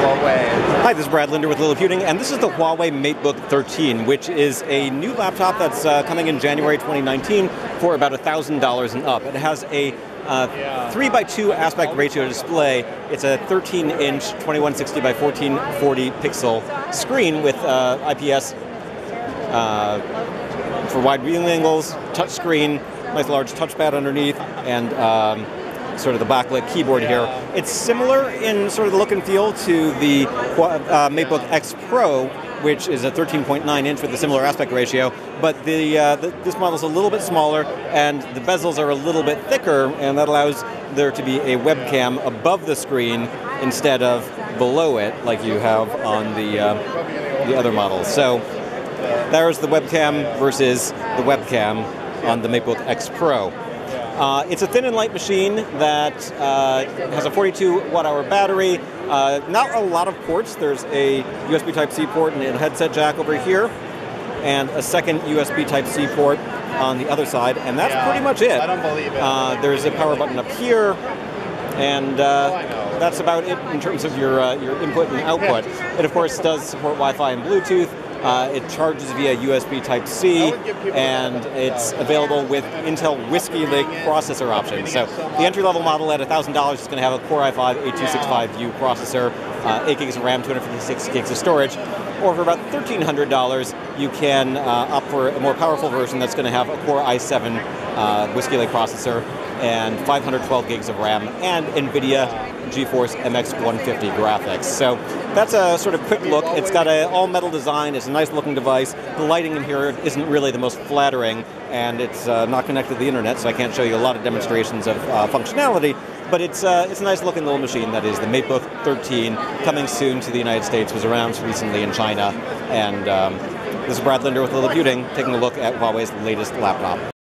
Huawei. Hi, this is Brad Linder with Liliputing, and this is the Huawei MateBook 13, which is a new laptop that's coming in January 2019 for about $1,000 and up. It has a 3:2 aspect ratio display. It's a 13-inch 2160 by 1440 pixel screen with IPS for wide viewing angles, touch screen, nice large touchpad underneath, and sort of the backlit keyboard here. It's similar in sort of the look and feel to the MateBook X Pro, which is a 13.9-inch with a similar aspect ratio, but this model is a little bit smaller, and the bezels are a little bit thicker, and that allows there to be a webcam above the screen instead of below it, like you have on the other models. So there's the webcam versus the webcam on the MateBook X Pro. It's a thin and light machine that has a 42 watt-hour battery. Not a lot of ports. There's a USB Type-C port and a headset jack over here, and a second USB Type-C port on the other side, and that's pretty much it. I don't believe it. There's a power button up here, and that's about it in terms of your input and output. It, of course, does support Wi-Fi and Bluetooth. It charges via USB Type-C, and it's available with Intel Whiskey Lake processor options. So the entry-level model at $1,000 is going to have a Core i5-8265U processor, 8 gigs of RAM, 256 gigs of storage. Or for about $1,300, you can opt for a more powerful version that's going to have a Core i7 Whiskey Lake processor and 512 gigs of RAM and NVIDIA GeForce MX 150 graphics. So that's a sort of quick look. It's got an all-metal design. It's a nice-looking device. The lighting in here isn't really the most flattering, and it's not connected to the internet, so I can't show you a lot of demonstrations of functionality. But it's a nice-looking little machine that is the MateBook 13, coming soon to the United States. Was announced recently in China, and this is Brad Linder with Liliputing, taking a look at Huawei's latest laptop.